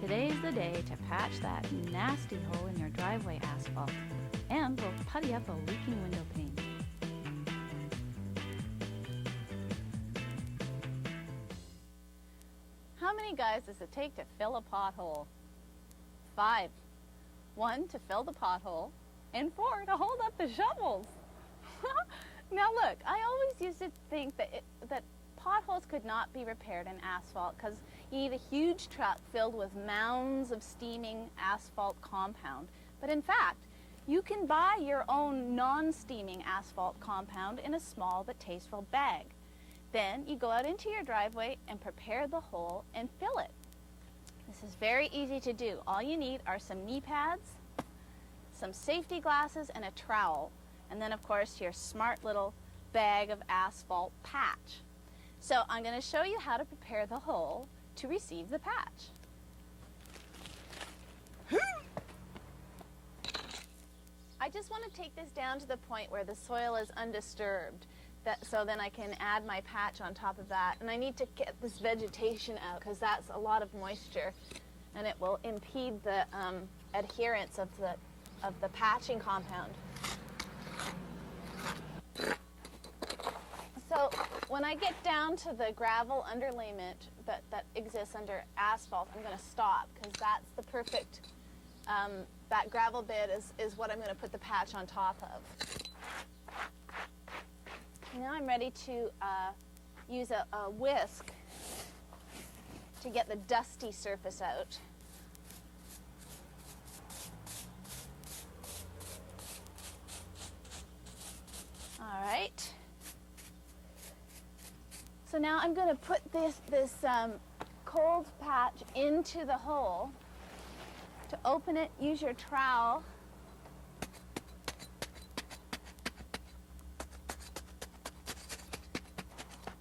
Today's the day to patch that nasty hole in your driveway asphalt, and we'll putty up a leaking window pane. How many guys does it take to fill a pothole? 5. 1 to fill the pothole, and 4 to hold up the shovels. Now look, I always used to think that potholes could not be repaired in asphalt because you need a huge truck filled with mounds of steaming asphalt compound. But in fact, you can buy your own non-steaming asphalt compound in a small but tasteful bag. Then you go out into your driveway and prepare the hole and fill it. This is very easy to do. All you need are some knee pads, some safety glasses, and a trowel. And then, of course, your smart little bag of asphalt patch. So I'm going to show you how to prepare the hole to receive the patch. I just want to take this down to the point where the soil is undisturbed, so then I can add my patch on top of that. And I need to get this vegetation out because that's a lot of moisture, and it will impede the adherence of the patching compound. So when I get down to the gravel underlayment that exists under asphalt, I'm going to stop because that's the perfect, that gravel bed is what I'm going to put the patch on top of. Now I'm ready to use a whisk to get the dusty surface out. All right. So now I'm going to put this cold patch into the hole. To open it, use your trowel.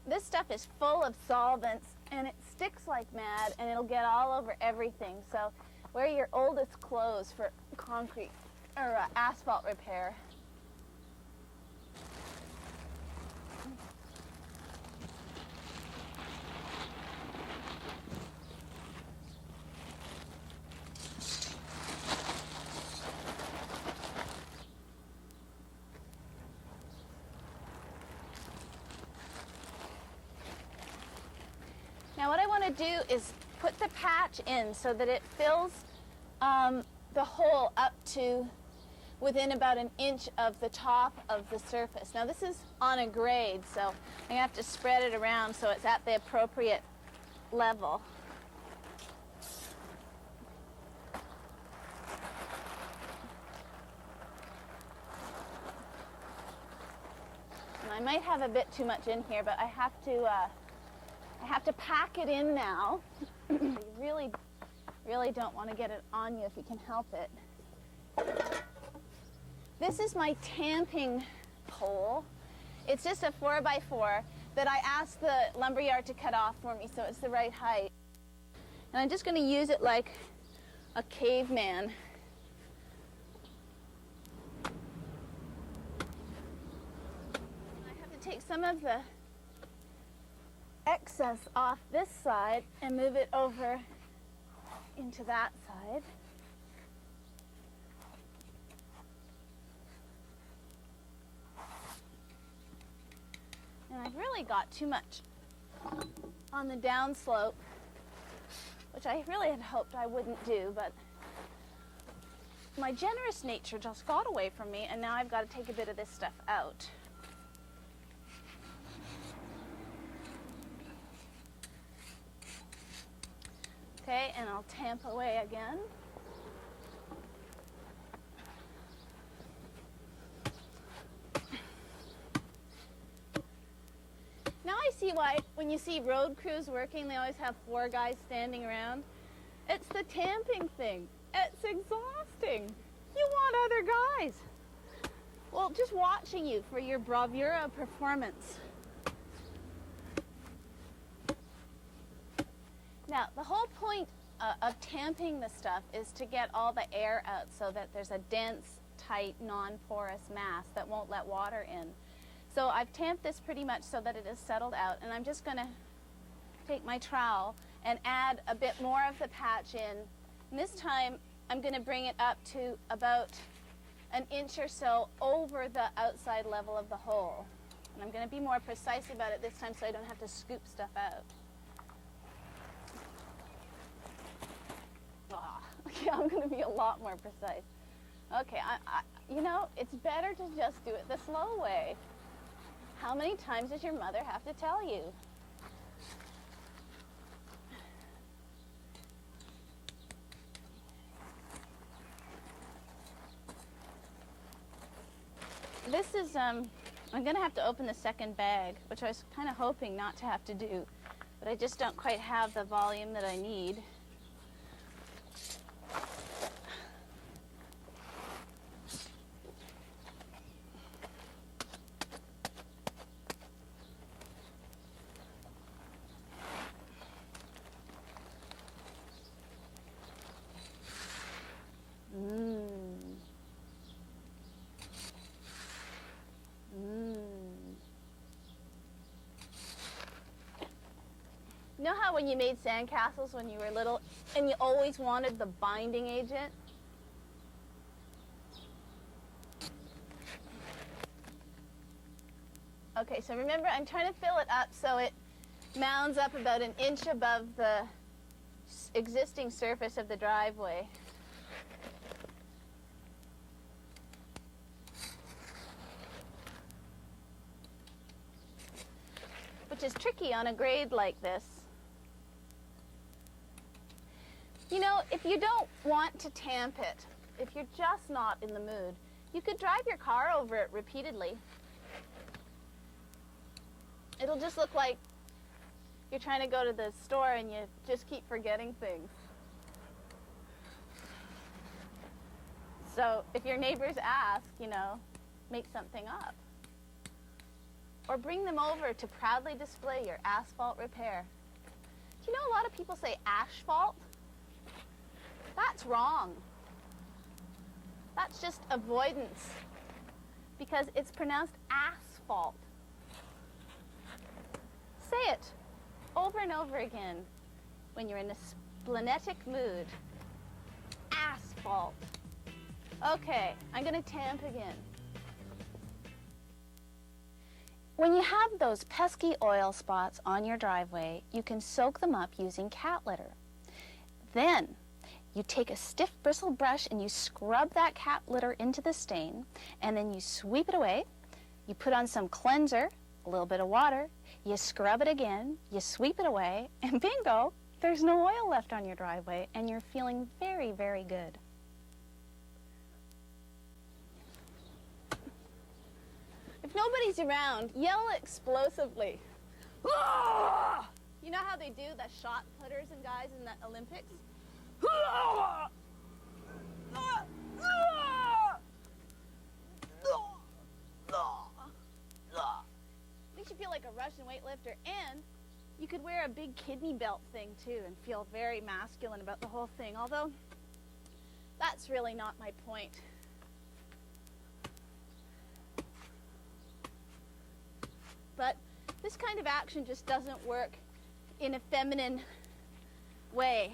This stuff is full of solvents and it sticks like mad and it'll get all over everything. So wear your oldest clothes for concrete or asphalt repair. Now what I want to do is put the patch in so that it fills the hole up to within about an inch of the top of the surface. Now this is on a grade, so I have to spread it around so it's at the appropriate level. And I might have a bit too much in here, but I have to pack it in now. You really don't want to get it on you if you can help it. This is my tamping pole. It's just a 4x4 that I asked the lumberyard to cut off for me so it's the right height. And I'm just going to use it like a caveman. I have to take some of the excess off this side and move it over into that side. And I've really got too much on the downslope, which I really had hoped I wouldn't do, but my generous nature just got away from me, and now I've got to take a bit of this stuff out. Okay, and I'll tamp away again. Now I see why when you see road crews working, they always have 4 guys standing around. It's the tamping thing. It's exhausting. You want other guys. Well, just watching you for your bravura performance. Now, the whole point of tamping the stuff is to get all the air out so that there's a dense, tight, non-porous mass that won't let water in. So I've tamped this pretty much so that it is settled out, and I'm just going to take my trowel and add a bit more of the patch in. And this time I'm going to bring it up to about an inch or so over the outside level of the hole. And I'm going to be more precise about it this time so I don't have to scoop stuff out. Okay, I'm going to be a lot more precise. Okay, you know, it's better to just do it the slow way. How many times does your mother have to tell you? This is, I'm going to have to open the second bag, which I was kind of hoping not to have to do, but I just don't quite have the volume that I need. You know how when you made sandcastles when you were little and you always wanted the binding agent? Okay, so remember I'm trying to fill it up so it mounds up about an inch above the existing surface of the driveway. Which is tricky on a grade like this. You know, if you don't want to tamp it, if you're just not in the mood, you could drive your car over it repeatedly. It'll just look like you're trying to go to the store and you just keep forgetting things. So if your neighbors ask, you know, make something up. Or bring them over to proudly display your asphalt repair. Do you know a lot of people say asphalt? That's wrong. That's just avoidance because it's pronounced asphalt. Say it over and over again when you're in a splenetic mood. Asphalt. Okay, I'm going to tamp again. When you have those pesky oil spots on your driveway, you can soak them up using cat litter. Then you take a stiff bristle brush and you scrub that cat litter into the stain, and then you sweep it away. You put on some cleanser, a little bit of water, you scrub it again, you sweep it away, and bingo, there's no oil left on your driveway, and you're feeling very, very good. If nobody's around, yell explosively. Ah! You know how they do the shot putters and guys in the Olympics? Ah! Ah! Ah! Makes you feel like a Russian weightlifter, and you could wear a big kidney belt thing too and feel very masculine about the whole thing, although that's really not my point. But this kind of action just doesn't work in a feminine way.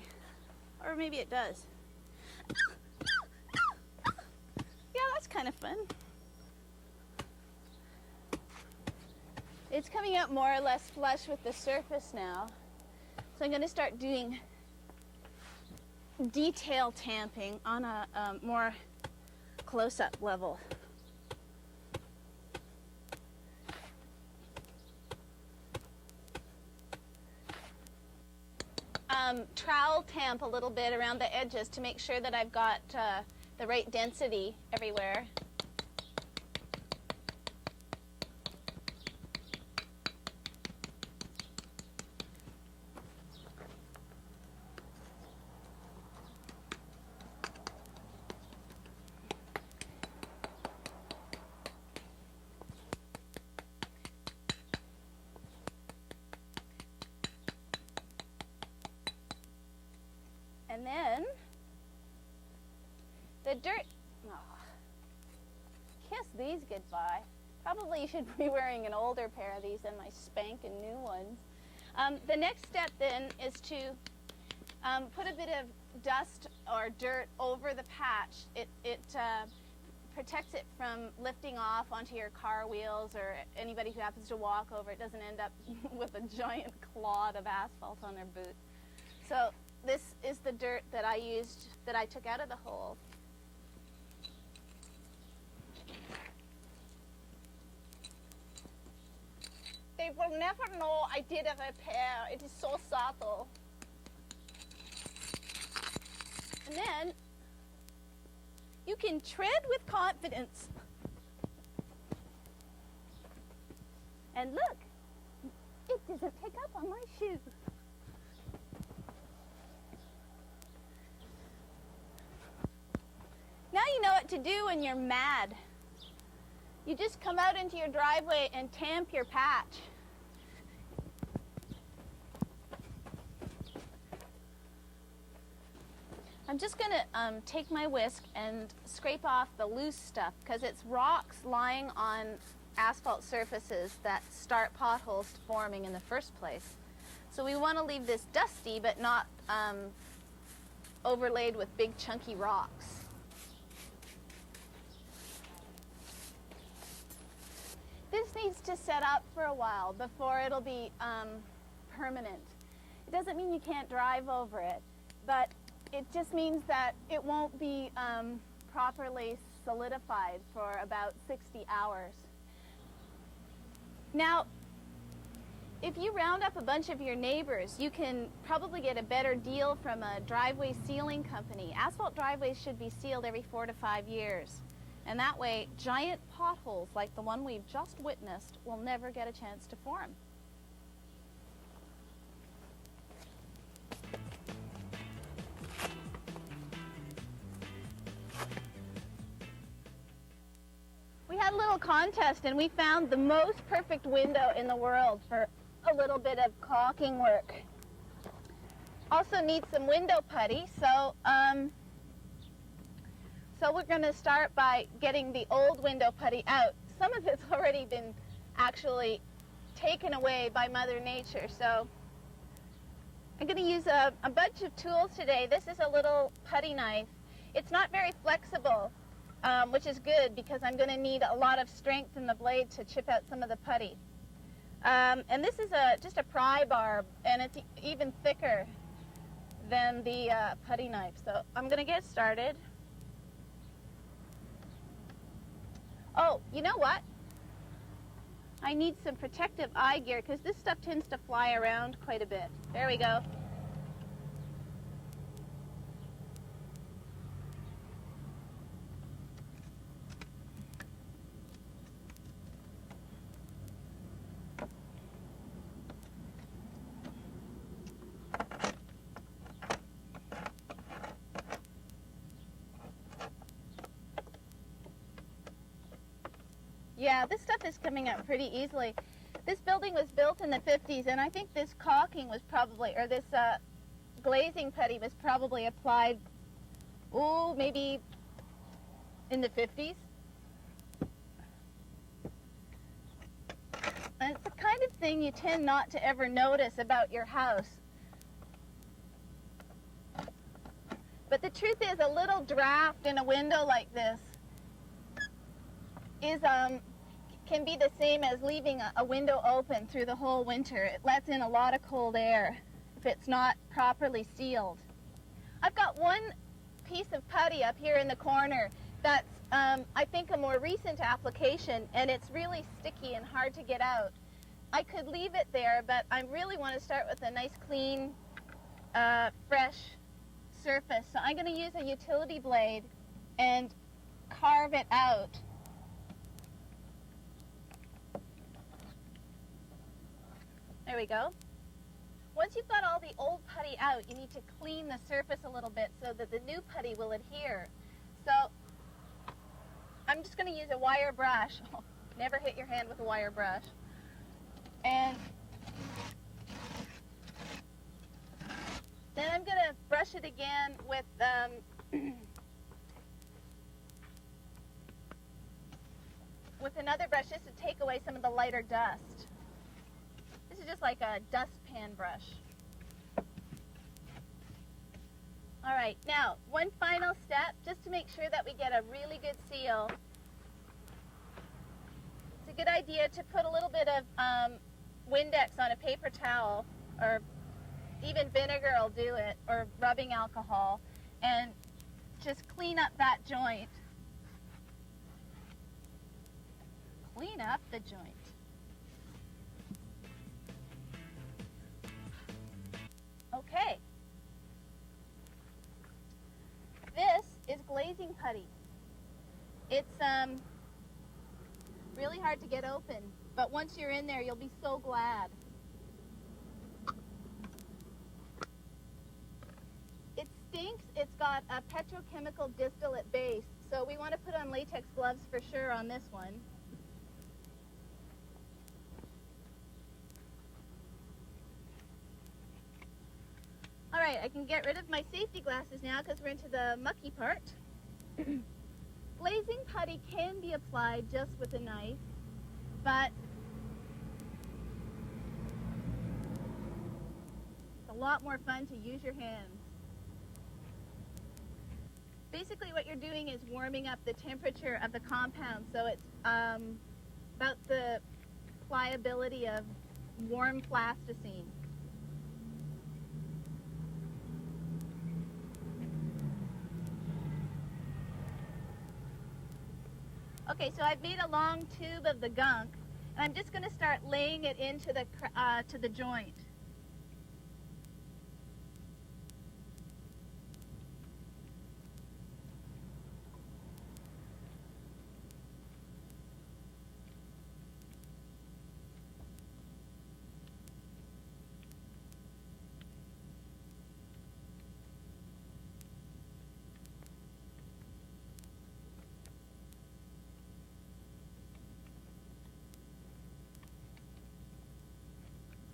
Or maybe it does. Yeah, that's kind of fun. It's coming out more or less flush with the surface now. So I'm going to start doing detail tamping on a more close-up level. Trowel tamp a little bit around the edges to make sure that I've got the right density everywhere. And then the dirt, oh, kiss these goodbye. Probably you should be wearing an older pair of these than my spanking new ones. The next step then is to put a bit of dust or dirt over the patch. It protects it from lifting off onto your car wheels, or anybody who happens to walk over it doesn't end up with a giant clod of asphalt on their boot. So this is the dirt that I used, that I took out of the hole. They will never know I did a repair. It is so subtle. And then you can tread with confidence. And look, it doesn't pick up on my shoe. Now you know what to do when you're mad. You just come out into your driveway and tamp your patch. I'm just going to take my whisk and scrape off the loose stuff, because it's rocks lying on asphalt surfaces that start potholes forming in the first place. So we want to leave this dusty but not overlaid with big chunky rocks. This needs to set up for a while before it'll be permanent. It doesn't mean you can't drive over it, but it just means that it won't be properly solidified for about 60 hours. Now, if you round up a bunch of your neighbors, you can probably get a better deal from a driveway sealing company. Asphalt driveways should be sealed every 4 to 5 years. And that way, giant potholes like the one we've just witnessed will never get a chance to form. We had a little contest and we found the most perfect window in the world for a little bit of caulking work. Also need some window putty, so we're going to start by getting the old window putty out. Some of it's already been actually taken away by Mother Nature, so I'm going to use a bunch of tools today. This is a little putty knife. It's not very flexible, which is good because I'm going to need a lot of strength in the blade to chip out some of the putty. And this is just a pry bar, and it's even thicker than the putty knife. So I'm going to get started. Oh, you know what? I need some protective eye gear because this stuff tends to fly around quite a bit. There we go. Yeah, this stuff is coming out pretty easily. This building was built in the 50s, and I think this caulking was probably, or this glazing putty was probably applied, maybe in the 50s. And it's the kind of thing you tend not to ever notice about your house. But the truth is, a little draft in a window like this is can be the same as leaving a window open through the whole winter. It lets in a lot of cold air if it's not properly sealed. I've got one piece of putty up here in the corner that's I think a more recent application, and it's really sticky and hard to get out. I could leave it there, but I really want to start with a nice clean fresh surface. So I'm going to use a utility blade and carve it out. There we go. Once you've got all the old putty out, you need to clean the surface a little bit so that the new putty will adhere. So I'm just going to use a wire brush. Never hit your hand with a wire brush. And then I'm going to brush it again with with another brush just to take away some of the lighter dust. This is just like a dust pan brush. All right, now one final step, just to make sure that we get a really good seal. It's a good idea to put a little bit of Windex on a paper towel, or even vinegar will do it, or rubbing alcohol, and just clean up that joint. Clean up the joint. Okay. This is glazing putty. It's really hard to get open, but once you're in there, you'll be so glad. It stinks. It's got a petrochemical distillate base, so we want to put on latex gloves for sure on this one. All right, I can get rid of my safety glasses now because we're into the mucky part. Glazing putty can be applied just with a knife, but it's a lot more fun to use your hands. Basically what you're doing is warming up the temperature of the compound, so it's about the pliability of warm plasticine. Okay, so I've made a long tube of the gunk, and I'm just going to start laying it into the joint.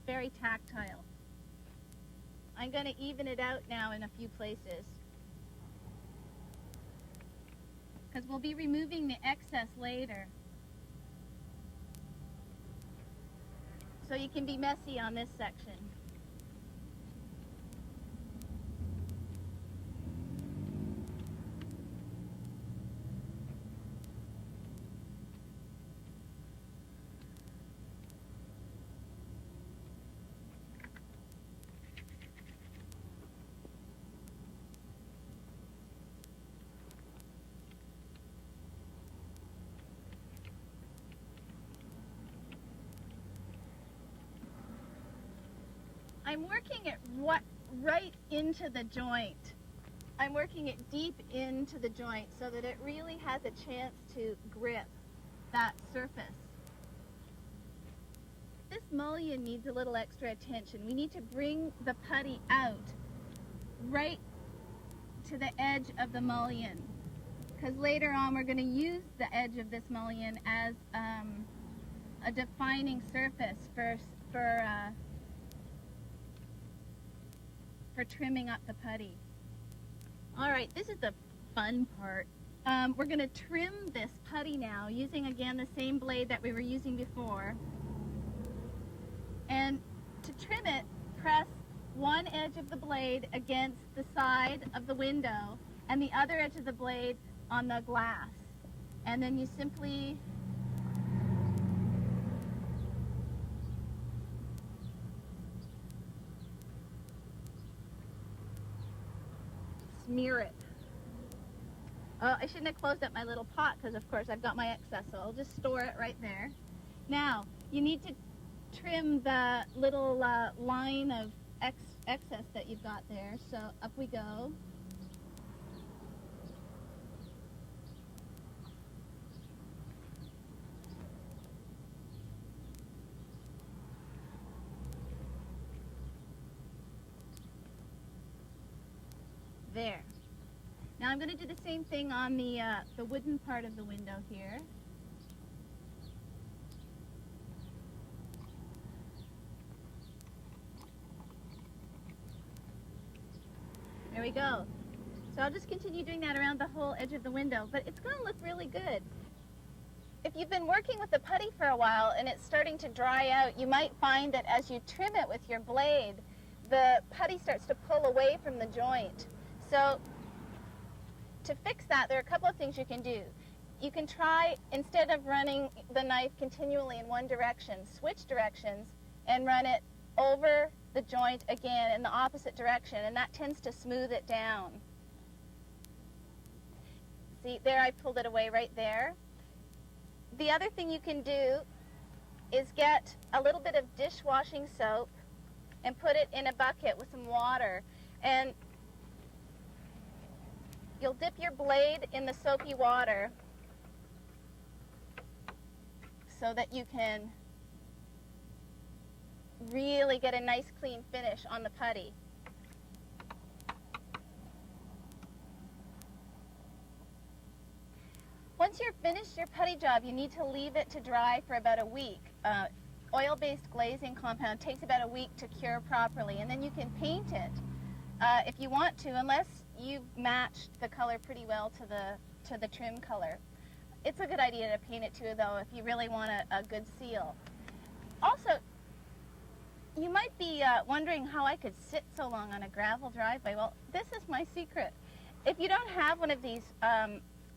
Very tactile. I'm going to even it out now in a few places, because we'll be removing the excess later. So you can be messy on this section. I'm working it right into the joint. I'm working it deep into the joint so that it really has a chance to grip that surface. This mullion needs a little extra attention. We need to bring the putty out right to the edge of the mullion, because later on we're going to use the edge of this mullion as a defining surface for trimming up the putty. All right, this is the fun part. We're going to trim this putty now using, again, the same blade that we were using before. And to trim it, press one edge of the blade against the side of the window and the other edge of the blade on the glass. And then you simply smear it. I shouldn't have closed up my little pot because, of course, I've got my excess, so I'll just store it right there. Now, you need to trim the little line of excess that you've got there. So up we go. There. Now I'm going to do the same thing on the wooden part of the window here. There we go. So I'll just continue doing that around the whole edge of the window, but it's going to look really good. if you've been working with the putty for a while and it's starting to dry out, you might find that as you trim it with your blade, the putty starts to pull away from the joint. So to fix that, there are a couple of things you can do. You can try, instead of running the knife continually in one direction, switch directions and run it over the joint again in the opposite direction, and that tends to smooth it down. See, there I pulled it away right there. The other thing you can do is get a little bit of dishwashing soap and put it in a bucket with some water, and you'll dip your blade in the soapy water so that you can really get a nice clean finish on the putty. Once you're finished your putty job, you need to leave it to dry for about a week. Oil-based glazing compound takes about a week to cure properly, and then you can paint it if you want to, unless you've matched the color pretty well to the trim color. It's a good idea to paint it too, though, if you really want a good seal. Also, you might be wondering how I could sit so long on a gravel driveway. Well, this is my secret. If you don't have one of these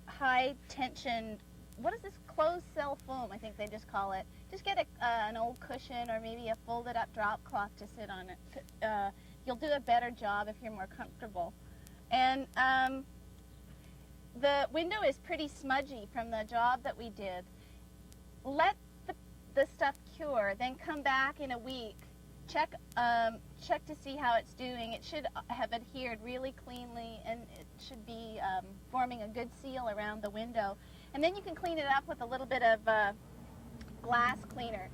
high tension, what is this, closed cell foam, I think they just call it, just get an old cushion or maybe a folded up drop cloth to sit on it. You'll do a better job if you're more comfortable. And the window is pretty smudgy from the job that we did. Let the stuff cure, then come back in a week. Check to see how it's doing. It should have adhered really cleanly, and it should be forming a good seal around the window. And then you can clean it up with a little bit of glass cleaner.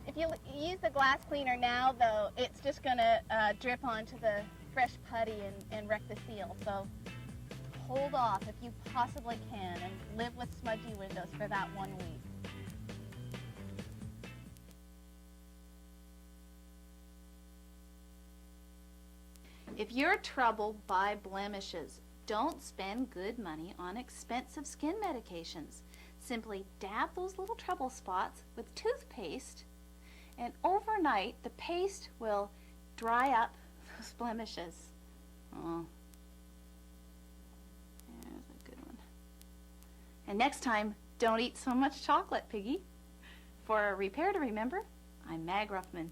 If you use the glass cleaner now, though, it's just going to drip onto the fresh putty and wreck the seal. So hold off if you possibly can and live with smudgy windows for that 1 week. If you're troubled by blemishes, don't spend good money on expensive skin medications. Simply dab those little trouble spots with toothpaste, and overnight the paste will dry up those blemishes. Oh, there's a good one. And next time, don't eat so much chocolate, Piggy. For a repair to remember, I'm Mag Ruffman.